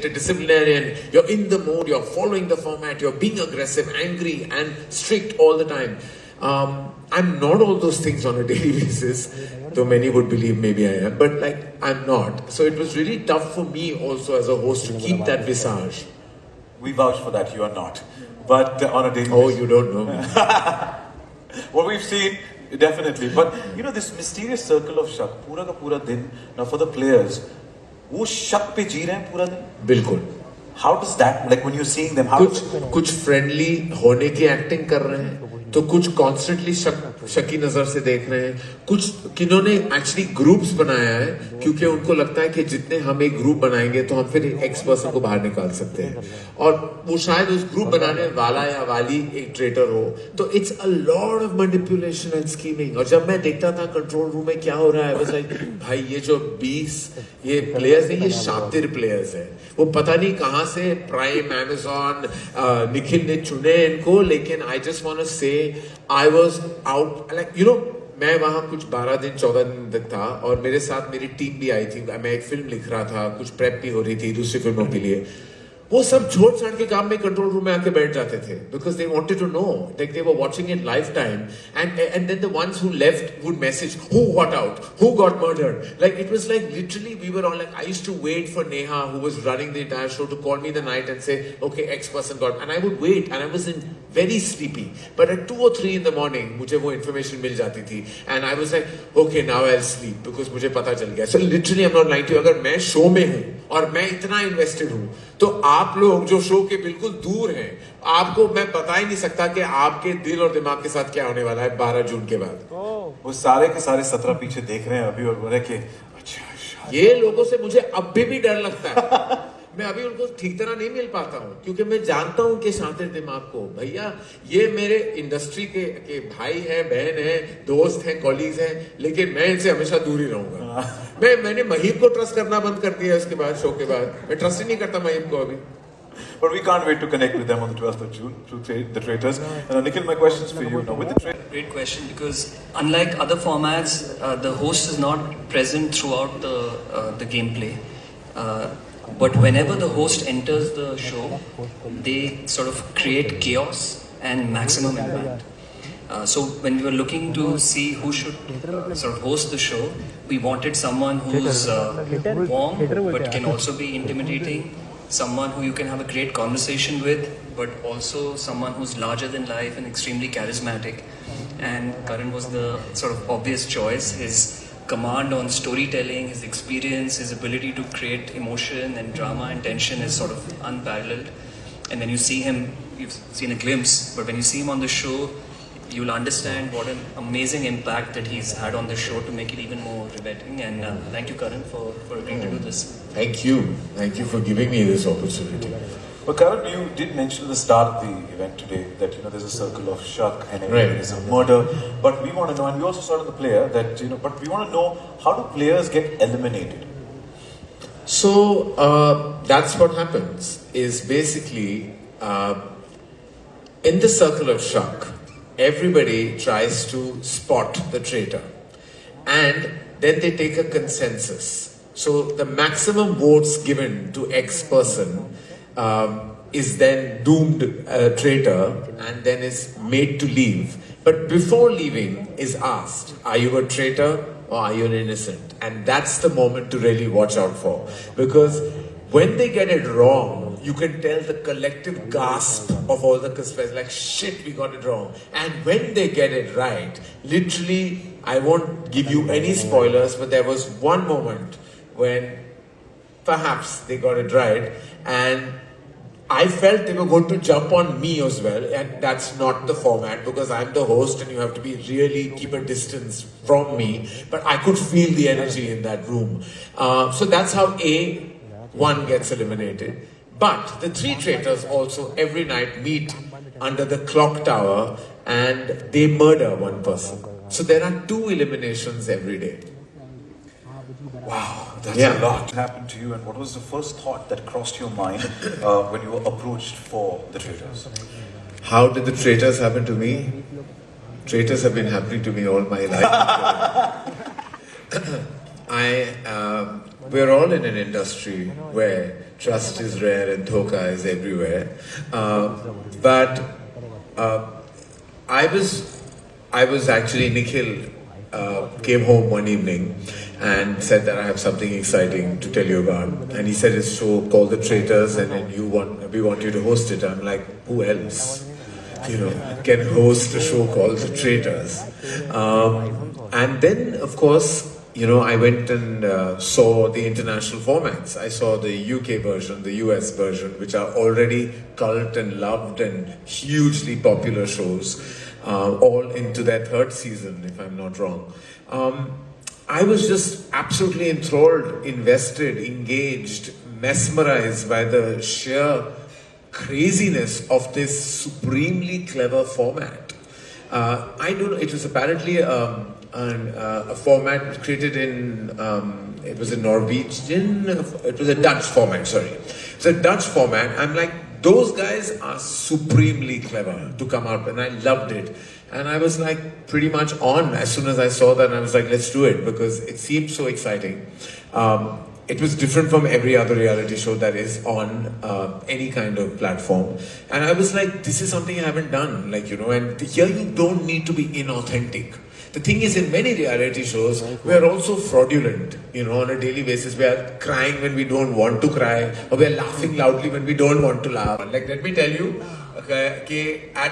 strict, disciplinarian, you're in the mode, you're following the format, you're being aggressive, angry, and strict all the time. I'm not all those things on a daily basis, though many would believe maybe I am, but like I'm not. So it was really tough for me also as a host to keep that visage. We vouch for that, you are not. But on a daily basis. Oh, you don't know me. What we've seen, definitely. But you know, this mysterious circle of shak, pura ka pura din, now for the players, wo shak pe जी रहे हैं पूरा दिन? बिल्कुल. How does that, like when you're seeing them, how कुछ friendly होने की acting कर रहे हैं, तो कुछ constantly शकी नजर से देख रहे हैं, कुछ किन्होंने actually groups बनाया है, क्योंकि उनको लगता है कि जितने हम एक group बनाएंगे तो हम फिर X person को बाहर निकाल सकते हैं, और वो शायद उस group बनाने वाला या वाली एक traitor हो, तो it's a lot of manipulation and scheming. और जब मैं देखता था control room में क्या हो रहा है, I was like, भाई ये जो 20 ये players हैं, ये शातिर players हैं, वो पता नहीं कहाँ से प्राइम Amazon निखिल ने चुने इनको, लेकिन I just want to say I was out, like you know, मैं वहाँ कुछ 12 दिन 14 दिन तक था, और मेरे साथ मेरी टीम भी आई थी, मैं एक फिल्म लिख रहा था, कुछ प्रेप भी हो रही थी दूसरी फिल्मों के लिए, वो सब छोड़ छाड़ के काम में कंट्रोल रूम में आके बैठ जाते थे, because they wanted to know, like they were watching it live time, and then the ones who left would message who got out, who got murdered, like it was like literally we were all like, I used to wait for Neha, who was running the entire show, to call me the night and say, okay, X person got, and I would wait, and I was very sleepy, but at 2 or 3 in the morning मुझे वो information मिल जाती थी, and I was like, okay, now I'll sleep because मुझे पता चल गया. So literally I'm not lying to you, अगर मैं शो में हूँ और मैं इतना invested हूँ, तो आप लोग जो शो के बिल्कुल दूर हैं, आपको मैं बता ही नहीं सकता कि आपके दिल और दिमाग के साथ क्या होने वाला है 12 जून के बाद. वो सारे के सारे 17 पीछे देख रहे हैं अभी और बोल रहे कि अच्छा ये लोगों से मुझे अब भी डर लगता है. मैं अभी उनको ठीक तरह नहीं मिल पाता हूँ, क्योंकि मैं जानता हूँ कि शातिर दिमाग को, भैया ये मेरे इंडस्ट्री के भाई हैं, बहन हैं, दोस्त हैं, कॉलीग्स हैं, लेकिन मैं इनसे हमेशा दूर ही रहूंगा. मैंने महीप को ट्रस्ट करना बंद कर दिया इसके बाद, शो के बाद मैं ट्रस्ट ही नहीं करता महीप को अभी. But we can't wait to connect with them on the 12th of June, the traitors. Nikhil, my question is for you now. With the Great question, because unlike other formats, the host is not present throughout the gameplay. But whenever the host enters the show, they sort of create chaos and maximum impact. So when we were looking to see who should sort of host the show, we wanted someone who's warm but can also be intimidating, someone who you can have a great conversation with, but also someone who's larger than life and extremely charismatic. And Karan was the sort of obvious choice. His command on storytelling, his experience, his ability to create emotion and drama and tension is sort of unparalleled. And when you see him, you've seen a glimpse, but when you see him on the show, you'll understand what an amazing impact that he's had on the show to make it even more riveting. And thank you, Karan, for agreeing to do this. Thank you for giving me this opportunity. But Karan, you did mention at the start of the event today that there's a circle of shak and there's a murder. But we want to know, and we also saw in the player that but we want to know, how do players get eliminated? So that's what happens. Is basically in the circle of shak, everybody tries to spot the traitor, and then they take a consensus. So the maximum votes given to X person is then doomed traitor, and then is made to leave. But before leaving is asked, are you a traitor or are you an innocent? And that's the moment to really watch out for, because when they get it wrong, you can tell the collective gasp of all the conspirators, like, shit, we got it wrong. And when they get it right, literally, I won't give you any spoilers, but there was one moment when perhaps they got it right, and I felt they were going to jump on me as well, and that's not the format, because I'm the host and you have to be really keep a distance from me, but I could feel the energy in that room. So that's how one gets eliminated. But the 3 traitors also every night meet under the clock tower and they murder one person. So there are 2 eliminations every day. Wow, that's a lot. What happened to you, and what was the first thought that crossed your mind when you were approached for the traitors? How did the traitors happen to me? Traitors have been happening to me all my life. We're all in an industry where trust is rare and dhoka is everywhere. But I was actually, Nikhil came home one evening and said that I have something exciting to tell you about. And he said it's a show called The Traitors, and then we want you to host it. I'm like, who else, can host a show called The Traitors? And then, of course, I went and saw the international formats. I saw the UK version, the US version, which are already cult and loved and hugely popular shows, all into their third season, if I'm not wrong. I was just absolutely enthralled, invested, engaged, mesmerized by the sheer craziness of this supremely clever format. I don't know, it was apparently a format created in, it was a Norwegian, it was a Dutch format, sorry. It's a Dutch format. I'm like, those guys are supremely clever to come out, and I loved it. And I was like pretty much on as soon as I saw that, and I was like, let's do it, because it seemed so exciting. It was different from every other reality show that is on any kind of platform. And I was like, this is something I haven't done, and here you don't need to be inauthentic. The thing is, in many reality shows, we are also fraudulent, on a daily basis. We are crying when we don't want to cry, or we are laughing loudly when we don't want to laugh. Like, let me tell you, okay, at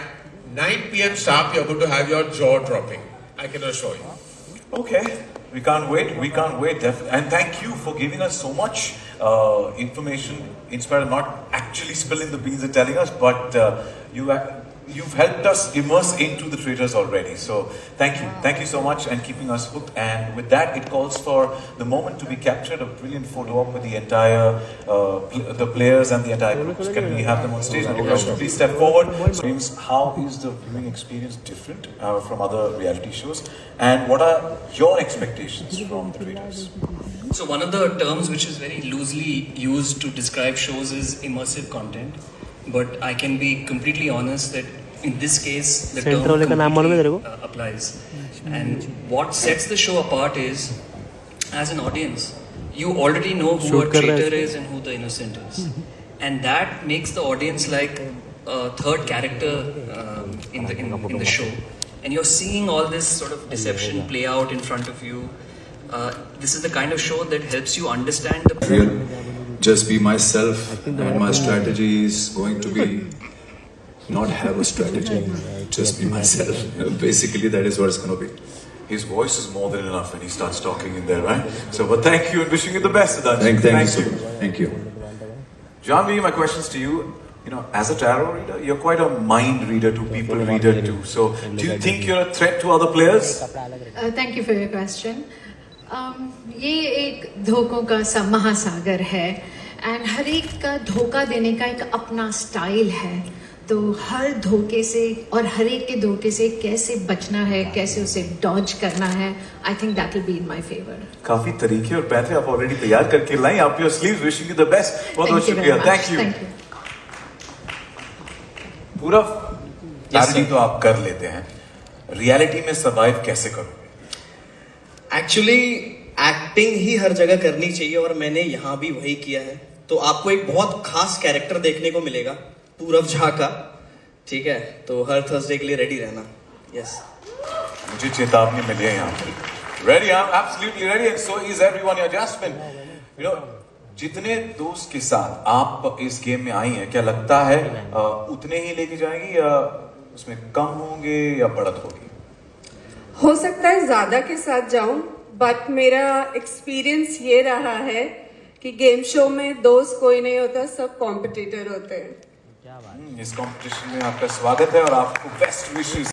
9 p.m. sharp, you're going to have your jaw dropping. I can assure you. Okay, we can't wait. And thank you for giving us so much information, in spite of not actually spilling the beans and telling us, but you've helped us immerse into The Traitors already. So thank you so much, and keeping us hooked. And with that, it calls for the moment to be captured, a brilliant photo op with the entire the players and the entire group. Can we have them on stage? And please step forward. So, James, how is the viewing experience different from other reality shows, and what are your expectations from The Traitors? So one of the terms which is very loosely used to describe shows is immersive content. But I can be completely honest that in this case, the term completely applies. And what sets the show apart is, as an audience, you already know who a traitor is and who the innocent is. And that makes the audience like a third character in the show. And you're seeing all this sort of deception play out in front of you. This is the kind of show that helps you understand the... Just be myself, and my strategy is going to be not have a strategy, just be myself. Basically, that is what it's going to be. His voice is more than enough when he starts talking in there, right? So, but thank you and wishing you the best, Adanji. Thank you. Thank you. Janvi, my questions to you. As a tarot reader, you're quite a mind reader to people reader too. So, do you think you're a threat to other players? Thank you for your question. ये एक धोखों का महासागर है, and हर एक का धोखा देने का एक अपना स्टाइल है. तो हर धोखे से और हर एक के धोखे से कैसे बचना है, कैसे उसे डॉज करना है, I think that will be in my favour. काफी तरीके और पैसे आप ऑलरेडी तैयार करके लाई. आप your sleeves, wishing you the best. बहुत बहुत शुक्रिया. Thank you. पूरा पैरोडी तो आप कर लेते हैं, रियलिटी में सर्वाइव कैसे करोगे? एक्चुअली एक्टिंग ही हर जगह करनी चाहिए, और मैंने यहाँ भी वही किया है. तो आपको एक बहुत खास कैरेक्टर देखने को मिलेगा, पूरब झा का. ठीक है, तो हर थर्सडे के लिए रेडी रहना. यस, मुझे चेतावनी मिली है यहाँ पे. Ready, I am absolutely ready, and so is everyone. या जैस्मिन, जितने दोस्त के साथ आप इस गेम में आई हैं, क्या लगता है उतने ही लेके जाएंगी, या उसमें कम होंगे या बढ़त होगी? हो सकता है ज्यादा के साथ जाऊं, बट मेरा एक्सपीरियंस ये रहा है कि गेम शो में दोस्त कोई नहीं होता, सब कॉम्पिटिटर होते हैं. इस कॉम्पिटिशन में आपका स्वागत है और आपको बेस्ट विशेस.